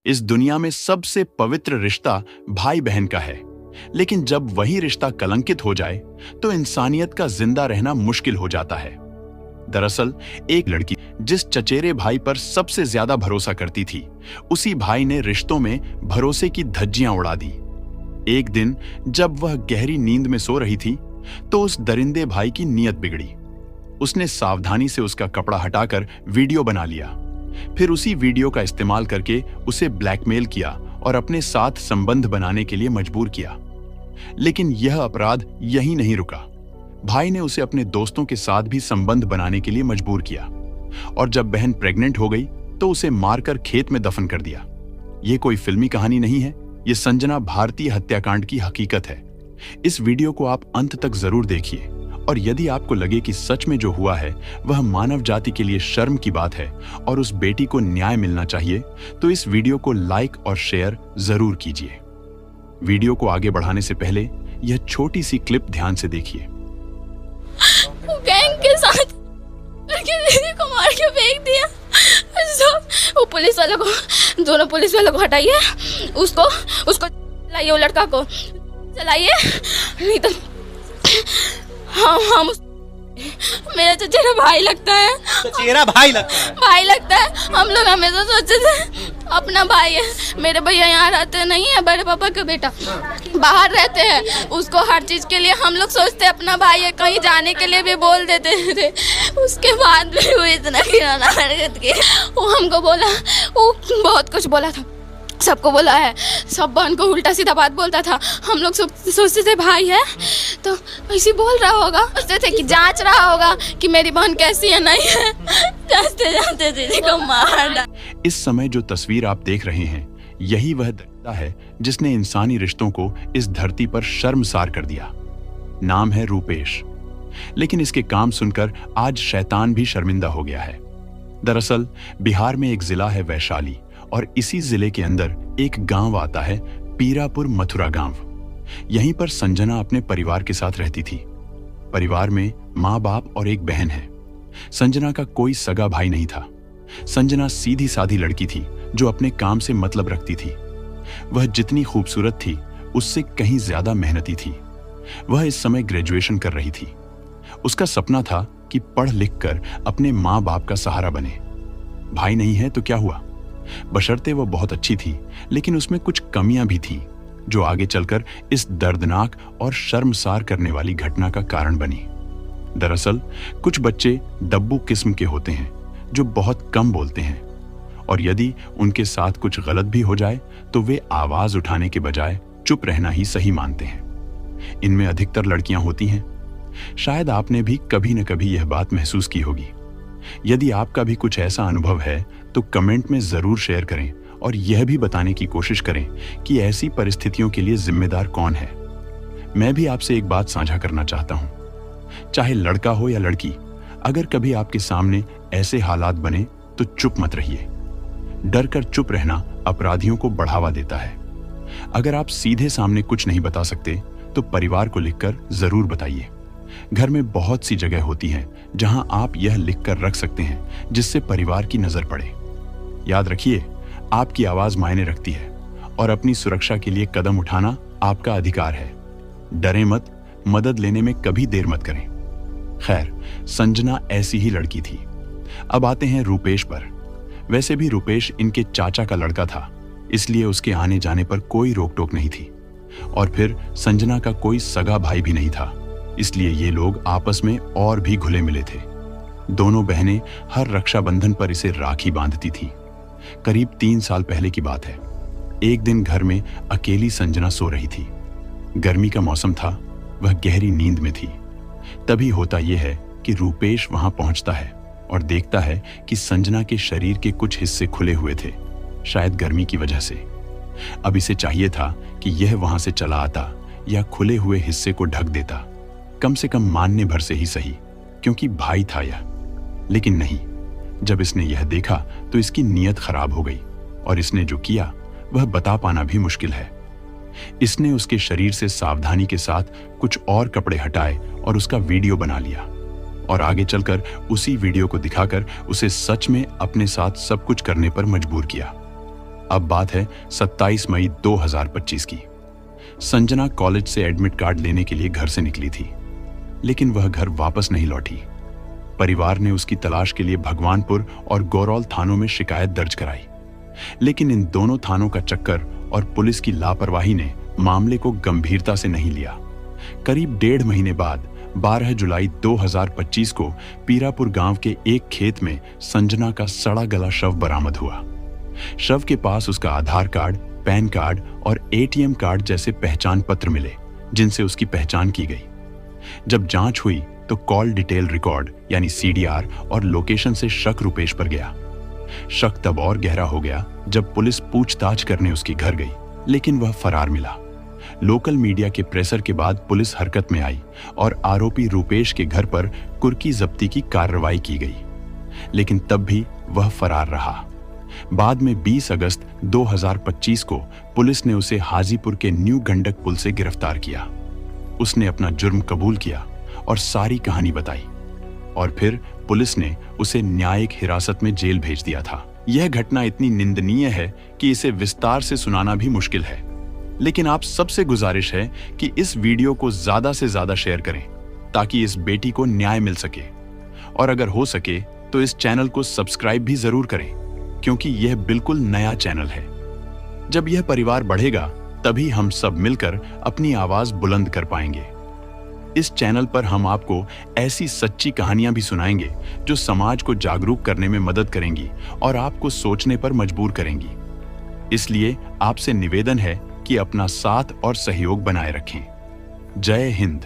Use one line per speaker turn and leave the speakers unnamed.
इस दुनिया में सबसे पवित्र रिश्ता भाई बहन का है, लेकिन जब वही रिश्ता कलंकित हो जाए तो इंसानियत का जिंदा रहना मुश्किल हो जाता है। दरअसल एक लड़की जिस चचेरे भाई पर सबसे ज्यादा भरोसा करती थी, उसी भाई ने रिश्तों में भरोसे की धज्जियां उड़ा दी। एक दिन जब वह गहरी नींद में सो रही थी तो उस दरिंदे भाई की नीयत बिगड़ी। उसने सावधानी से उसका कपड़ा हटाकर वीडियो बना लिया, फिर उसी वीडियो का इस्तेमाल करके उसे ब्लैकमेल किया और अपने साथ संबंध बनाने के लिए मजबूर किया। लेकिन यह अपराध यहीं नहीं रुका। भाई ने उसे अपने दोस्तों के साथ भी संबंध बनाने के लिए मजबूर किया और जब बहन प्रेग्नेंट हो गई तो उसे मारकर खेत में दफन कर दिया। यह कोई फिल्मी कहानी नहीं है, ये संजना भारतीय हत्याकांड की हकीकत है। इस वीडियो को आप अंत तक जरूर देखिए और यदि आपको लगे कि सच में जो हुआ है वह मानव जाति के लिए शर्म की बात है और उस बेटी को न्याय मिलना चाहिए, तो इस वीडियो को लाइक और शेयर जरूर कीजिए। वीडियो को आगे बढ़ाने से पहले यह छोटी सी क्लिप ध्यान से देखिए।
गैंग के साथ दीदी को मार के फेंक दिया। वो पुलिस वालों को, दोनों पुलिस वालों को हटाइए, उसको लाइए, वो लड़का को चलाइए, नहीं तो हम मेरा चचेरा भाई लगता है।
चचेरा भाई लगता है।
हम लोग हमेशा सोचते थे अपना भाई है। मेरे भैया यहाँ रहते नहीं है, बड़े पापा का बेटा बाहर रहते हैं, उसको हर चीज के लिए हम लोग सोचते अपना भाई है, कहीं जाने के लिए भी बोल देते थे। उसके बाद भी वो इतना किराना हरकत की, वो हमको बोला, वो बहुत कुछ बोला था, सबको बोला है, सब बहन को उल्टा सीधा बात बोलता था। हम लोग सोचते थे भाई है तो ऐसे बोल रहा होगा, सोचते थे कि जांच रहा होगा कि मेरी बहन कैसी है नहीं है। जाते दीदी को मार डाला।
इस समय जो तस्वीर आप देख रहे हैं, यही वह दरिंदा है जिसने इंसानी रिश्तों को इस धरती पर शर्मसार कर दिया। नाम है रूपेश, लेकिन इसके काम सुनकर आज शैतान भी शर्मिंदा हो गया है। दरअसल बिहार में एक जिला है वैशाली और इसी जिले के अंदर एक गांव आता है, पीरापुर मथुरा गांव। यहीं पर संजना अपने परिवार के साथ रहती थी। परिवार में माँ बाप और एक बहन है। संजना का कोई सगा भाई नहीं था। संजना सीधी सादी लड़की थी जो अपने काम से मतलब रखती थी। वह जितनी खूबसूरत थी उससे कहीं ज्यादा मेहनती थी। वह इस समय ग्रेजुएशन कर रही थी। उसका सपना था कि पढ़ लिख कर अपने माँ बाप का सहारा बने। भाई नहीं है तो क्या हुआ, बशर्ते वह बहुत अच्छी थी, लेकिन उसमें कुछ कमियां भी थीं जो आगे चलकर इस दर्दनाक और शर्मसार करने वाली घटना का कारण बनी। दरअसल कुछ बच्चे डब्बू किस्म के होते हैं जो बहुत कम बोलते हैं और यदि उनके साथ कुछ गलत भी हो जाए तो वे आवाज उठाने के बजाय चुप रहना ही सही मानते हैं। इनमें अधिकतर लड़कियां होती हैं। शायद आपने भी कभी न कभी यह बात महसूस की होगी। यदि आपका भी कुछ ऐसा अनुभव है तो कमेंट में जरूर शेयर करें और यह भी बताने की कोशिश करें कि ऐसी परिस्थितियों के लिए जिम्मेदार कौन है। मैं भी आपसे एक बात साझा करना चाहता हूं, चाहे लड़का हो या लड़की, अगर कभी आपके सामने ऐसे हालात बने तो चुप मत रहिए। डर कर चुप रहना अपराधियों को बढ़ावा देता है। अगर आप सीधे सामने कुछ नहीं बता सकते तो परिवार को लिखकर जरूर बताइए। घर में बहुत सी जगह होती हैं जहां आप यह लिखकर रख सकते हैं जिससे परिवार की नजर पड़े। याद रखिए, आपकी आवाज मायने रखती है और अपनी सुरक्षा के लिए कदम उठाना आपका अधिकार है। डरें मत, मदद लेने में कभी देर मत करें। खैर, संजना ऐसी ही लड़की थी। अब आते हैं रूपेश पर। वैसे भी रूपेश इनके चाचा का लड़का था, इसलिए उसके आने जाने पर कोई रोक टोक नहीं थी। और फिर संजना का कोई सगा भाई भी नहीं था, इसलिए ये लोग आपस में और भी घुले मिले थे। दोनों बहनें हर रक्षाबंधन पर इसे राखी बांधती थीं। करीब 3 साल पहले की बात है। एक दिन घर में अकेली संजना सो रही थी। गर्मी का मौसम था, वह गहरी नींद में थी। तभी होता यह है कि रूपेश वहां पहुंचता है और देखता है कि संजना के शरीर के कुछ हिस्से खुले हुए थे, शायद गर्मी की वजह से। अब इसे चाहिए था कि यह वहां से चला आता या खुले हुए हिस्से को ढक देता, कम से कम मानने भर से ही सही, क्योंकि भाई था यह। लेकिन नहीं, जब इसने यह देखा तो इसकी नीयत खराब हो गई और इसने जो किया वह बता पाना भी मुश्किल है। इसने उसके शरीर से सावधानी के साथ कुछ और कपड़े हटाए और उसका वीडियो बना लिया और आगे चलकर उसी वीडियो को दिखाकर उसे सच में अपने साथ सब कुछ करने पर मजबूर किया। अब बात है 27 मई 2025 की। संजना कॉलेज से एडमिट कार्ड लेने के लिए घर से निकली थी, लेकिन वह घर वापस नहीं लौटी। परिवार ने उसकी तलाश के लिए भगवानपुर और गौरौल थानों में शिकायत दर्ज कराई, लेकिन इन दोनों थानों का चक्कर और पुलिस की लापरवाही ने मामले को गंभीरता से नहीं लिया। करीब 1.5 महीने बाद 12 जुलाई 2025 को पीरापुर गांव के एक खेत में संजना का सड़ा गला शव बरामद हुआ। शव के पास उसका आधार कार्ड, पैन कार्ड और एटीएम कार्ड जैसे पहचान पत्र मिले, जिनसे उसकी पहचान की गई। जब जांच हुई तो कॉल डिटेल रिकॉर्ड यानी सीडीआर और लोकेशन से शक रुपेश पर गया। शक तब और गहरा हो गया जब पुलिस पूछताछ करने उसके घर गई, लेकिन वह फरार मिला। लोकल मीडिया के प्रेशर के बाद पुलिस हरकत में आई और आरोपी रुपेश के घर पर कुर्की जब्ती की कार्रवाई की गई, लेकिन तब भी वह फरार रहा। बाद में 20 अगस्त 2025 को पुलिस ने उसे हाजीपुर के न्यू गंडक पुल से गिरफ्तार किया। उसने अपना जुर्म कबूल किया और सारी कहानी बताई, और फिर पुलिस ने उसे न्यायिक हिरासत में जेल भेज दिया था। यह घटना इतनी निंदनीय है कि इसे विस्तार से सुनाना भी मुश्किल है, लेकिन आप सबसे गुजारिश है कि इस वीडियो को ज्यादा से ज्यादा शेयर करें ताकि इस बेटी को न्याय मिल सके, और अगर हो सके तो इस चैनल को सब्सक्राइब भी जरूर करें, क्योंकि यह बिल्कुल नया चैनल है। जब यह परिवार बढ़ेगा तभी हम सब मिलकर अपनी आवाज बुलंद कर पाएंगे। इस चैनल पर हम आपको ऐसी सच्ची कहानियां भी सुनाएंगे जो समाज को जागरूक करने में मदद करेंगी और आपको सोचने पर मजबूर करेंगी। इसलिए आपसे निवेदन है कि अपना साथ और सहयोग बनाए रखें। जय हिंद।